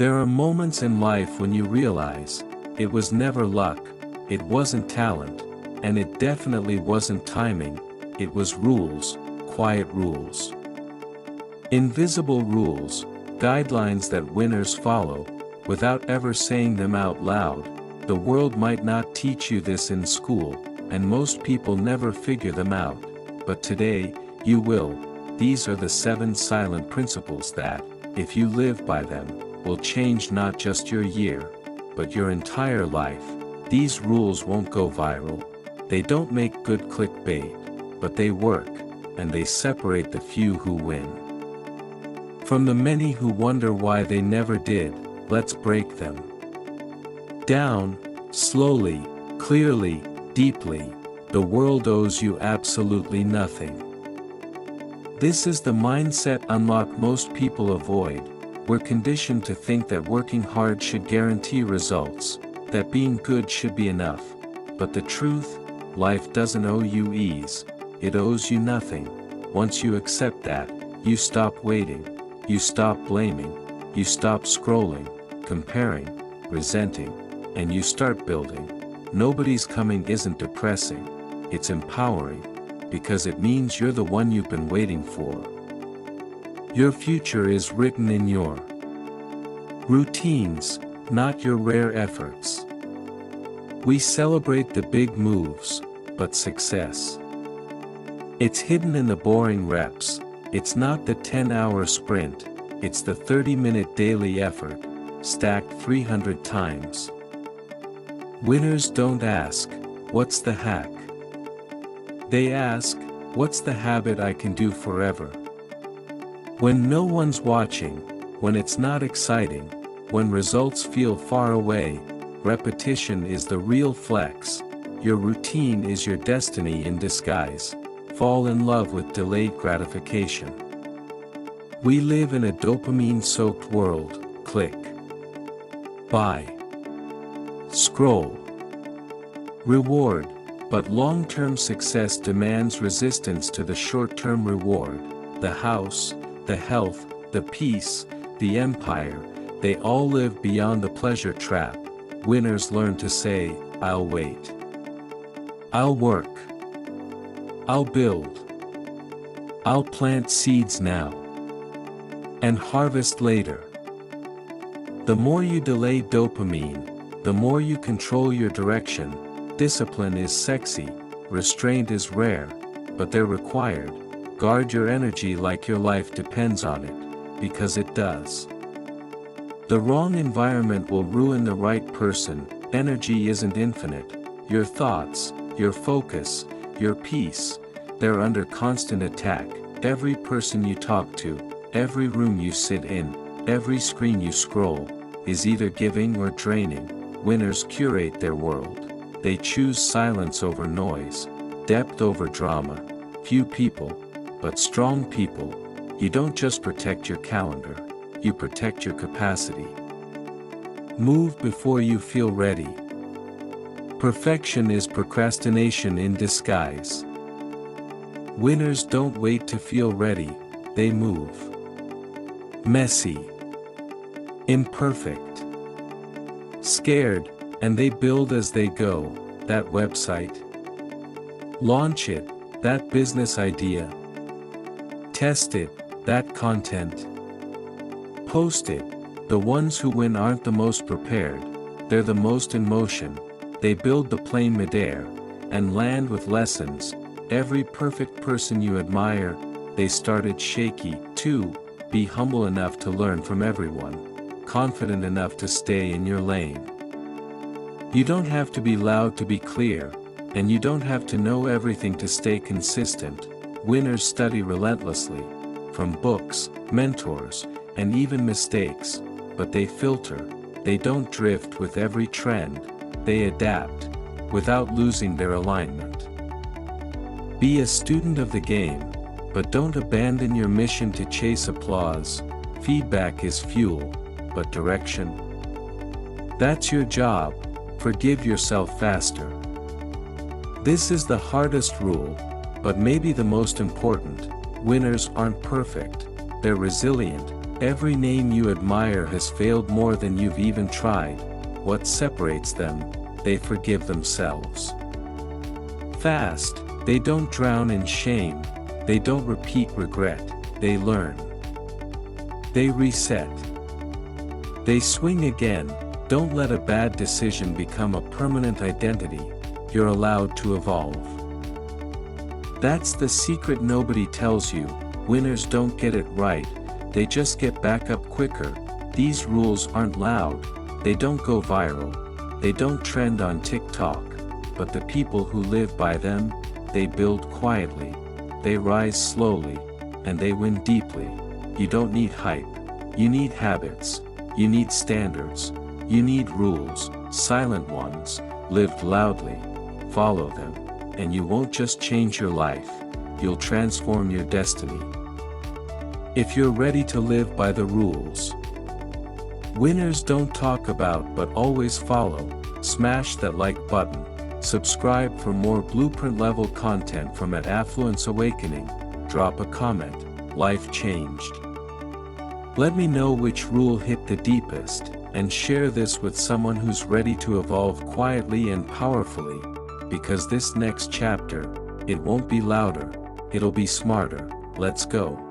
There are moments in life when you realize, it was never luck, it wasn't talent, and it definitely wasn't timing, it was rules, quiet rules. Invisible rules, guidelines that winners follow, without ever saying them out loud. The world might not teach you this in school, and most people never figure them out, but today, you will. These are the 7 silent principles that, if you live by them, will change not just your year, but your entire life. These rules won't go viral. They don't make good clickbait, but they work, and they separate the few who win from the many who wonder why they never did. Let's break them down, slowly, clearly, deeply. The world owes you absolutely nothing. This is the mindset unlock most people avoid. We're conditioned to think that working hard should guarantee results, that being good should be enough. But the truth, life doesn't owe you ease, it owes you nothing. Once you accept that, you stop waiting, you stop blaming, you stop scrolling, comparing, resenting, and you start building. Nobody's coming isn't depressing, it's empowering, because it means you're the one you've been waiting for. Your future is written in your routines, not your rare efforts. We celebrate the big moves, but success, it's hidden in the boring reps. It's not the 10-hour sprint, it's the 30-minute daily effort, stacked 300 times. Winners don't ask, what's the hack? They ask, what's the habit I can do forever? When no one's watching, when it's not exciting, when results feel far away, repetition is the real flex. Your routine is your destiny in disguise. Fall in love with delayed gratification. We live in a dopamine-soaked world. Click, buy, scroll, reward. But long-term success demands resistance to the short-term reward. The house, the health, the peace, the empire, they all live beyond the pleasure trap. Winners learn to say, I'll wait. I'll work. I'll build. I'll plant seeds now and harvest later. The more you delay dopamine, the more you control your direction. Discipline is sexy, restraint is rare, but they're required. Guard your energy like your life depends on it, because it does. The wrong environment will ruin the right person. Energy isn't infinite. Your thoughts, your focus, your peace, they're under constant attack. Every person you talk to, every room you sit in, every screen you scroll, is either giving or draining. Winners curate their world. They choose silence over noise, depth over drama. Few people, but strong people. You don't just protect your calendar, you protect your capacity. Move before you feel ready. Perfection is procrastination in disguise. Winners don't wait to feel ready, they move. Messy, imperfect, scared, and they build as they go. That website, launch it, that business idea, test it, that content, post it. The ones who win aren't the most prepared, they're the most in motion. They build the plane midair, and land with lessons. Every perfect person you admire, they started shaky, too. Be humble enough to learn from everyone, confident enough to stay in your lane. You don't have to be loud to be clear, and you don't have to know everything to stay consistent. Winners study relentlessly, from books, mentors, and even mistakes, but they filter. They don't drift with every trend, they adapt, without losing their alignment. Be a student of the game, but don't abandon your mission to chase applause. Feedback is fuel, but direction? That's your job. Forgive yourself faster. This is the hardest rule, but maybe the most important. Winners aren't perfect, they're resilient, Every name you admire has failed more than you've even tried. What separates them? They forgive themselves. Fast, they don't drown in shame, they don't repeat regret, they learn. They reset. They swing again. Don't let a bad decision become a permanent identity. You're allowed to evolve. That's the secret nobody tells you. Winners don't get it right, they just get back up quicker. These rules aren't loud, they don't go viral, they don't trend on TikTok, but the people who live by them, they build quietly, they rise slowly, and they win deeply. You don't need hype, you need habits, you need standards, you need rules, silent ones, lived loudly. Follow them, and you won't just change your life, you'll transform your destiny. If you're ready to live by the rules. Winners don't talk about but always follow. Smash that like button. Subscribe for more blueprint level content from Affluence Awakening. Drop a comment. Life changed. Let me know which rule hit the deepest, and share this with someone who's ready to evolve quietly and powerfully, because this next chapter, it won't be louder, it'll be smarter. Let's go.